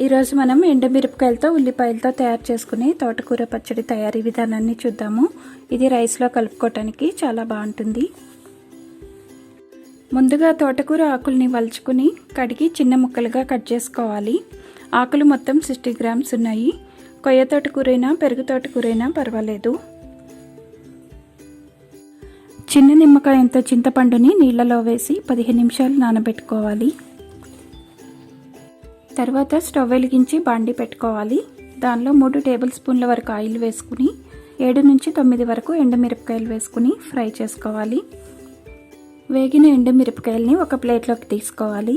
ఈరోజు మనం ఎండుమిరపకాయలతో ఉల్లిపాయలతో తయారు చేసుకునే తోటకూర పచ్చడి తయారీ విధానాన్ని చూద్దాము. ఇది రైస్లో కలుపుకోవటానికి చాలా బాగుంటుంది. ముందుగా తోటకూర ఆకుల్ని వలుచుకుని కడిగి చిన్న ముక్కలుగా కట్ చేసుకోవాలి. ఆకులు మొత్తం 60 గ్రామ్స్ ఉన్నాయి. కొయ్య తోటకూరైనా పెరుగు తోటకూరైనా పర్వాలేదు. చిన్న నిమ్మకాయంత చింతపండుని నీళ్ళలో వేసి 15 నిమిషాలు నానబెట్టుకోవాలి. తర్వాత స్టవ్ వెలిగించి బాండి పెట్టుకోవాలి. దానిలో 3 టేబుల్ స్పూన్ల వరకు ఆయిల్ వేసుకుని 7 నుంచి 9 వరకు ఎండుమిరపకాయలు వేసుకుని ఫ్రై చేసుకోవాలి. వేగిన ఎండుమిరపకాయల్ని ఒక ప్లేట్లోకి తీసుకోవాలి.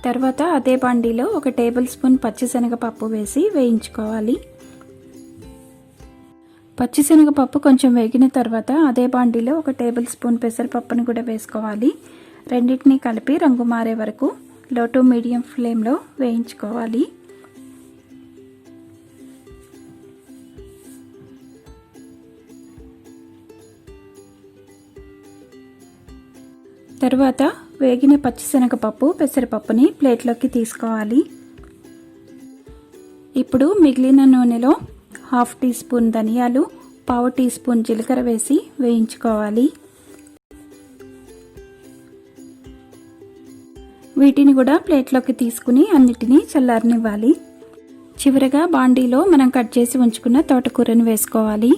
తర్వాత అదే బాండీలో 1 టేబుల్ స్పూన్ పచ్చిశనగపప్పు వేసి వేయించుకోవాలి. పచ్చిశనగపప్పు కొంచెం వేగిన తర్వాత అదే బాండీలో 1 టేబుల్ స్పూన్ పెసరపప్పును కూడా వేసుకోవాలి. రెండింటిని కలిపి రంగు మారే వరకు లో టు మీడియం ఫ్లేమ్లో వేయించుకోవాలి. తర్వాత వేగిన పచ్చిశనగపప్పు పెసరపప్పుని ప్లేట్లోకి తీసుకోవాలి. ఇప్పుడు మిగిలిన నూనెలో 1/2 టీ స్పూన్ ధనియాలు, 1/4 టీ స్పూన్ జీలకర్ర వేసి వేయించుకోవాలి. వీటిని కూడా ప్లేట్లోకి తీసుకుని అన్నిటినీ చల్లారనివ్వాలి. చివరగా బాండీలో మనం కట్ చేసి ఉంచుకున్న తోటకూరను వేసుకోవాలి.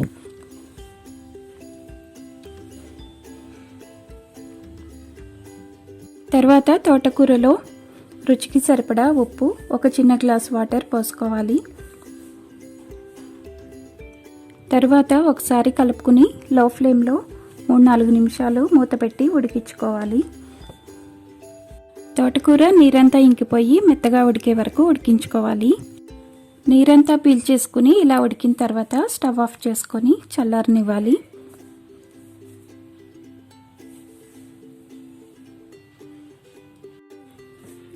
తర్వాత తోటకూరలో రుచికి సరిపడా ఉప్పు, 1 చిన్న గ్లాస్ వాటర్ పోసుకోవాలి. తర్వాత ఒకసారి కలుపుకుని లో ఫ్లేమ్లో 3-4 నిమిషాలు మూత పెట్టి ఉడికించుకోవాలి. తోటకూర నీరంతా ఇంకిపోయి మెత్తగా ఉడికే వరకు ఉడికించుకోవాలి. నీరంతా పీల్చేసుకుని ఇలా ఉడికిన తర్వాత స్టవ్ ఆఫ్ చేసుకొని చల్లారనివ్వాలి.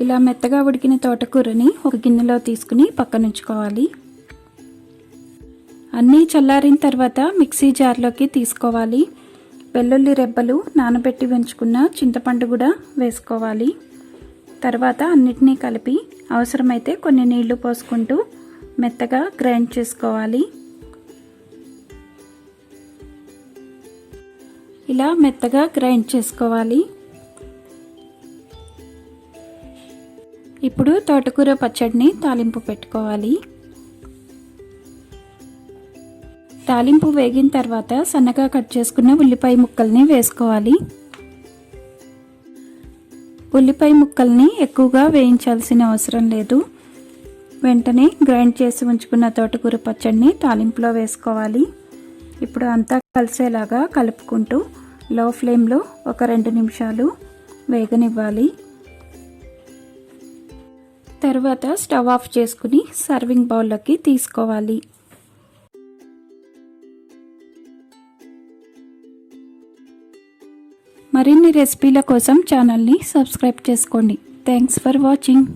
ఇలా మెత్తగా ఉడికిన తోటకూరని ఒక గిన్నెలో తీసుకుని పక్కనుంచుకోవాలి. అన్నీ చల్లారిన తర్వాత మిక్సీ జార్లోకి తీసుకోవాలి. వెల్లుల్లి రెబ్బలు, నానబెట్టి ఉంచుకున్న చింతపండు కూడా వేసుకోవాలి. తర్వాత అన్నిటినీ కలిపి అవసరమైతే కొన్ని నీళ్లు పోసుకుంటూ మెత్తగా గ్రైండ్ చేసుకోవాలి. ఇలా మెత్తగా గ్రైండ్ చేసుకోవాలి. ఇప్పుడు తోటకూర పచ్చడిని తాలింపు పెట్టుకోవాలి. తాలింపు వేగిన తర్వాత సన్నగా కట్ చేసుకున్న ఉల్లిపాయ ముక్కల్ని వేసుకోవాలి. ఉల్లిపాయ ముక్కల్ని ఎక్కువగా వేయించాల్సిన అవసరం లేదు. వెంటనే గ్రైండ్ చేసి ఉంచుకున్న తోటకూర పచ్చడిని తాలింపులో వేసుకోవాలి. ఇప్పుడు అంతా కలిసేలాగా కలుపుకుంటూ లో ఫ్లేమ్లో ఒక 2 నిమిషాలు వేగనివ్వాలి. తర్వాత స్టవ్ ఆఫ్ చేసుకుని సర్వింగ్ బౌల్లోకి తీసుకోవాలి. మరిన్ని రెసిపీల కోసం ఛానల్ని సబ్స్క్రైబ్ చేసుకోండి. Thanks for watching.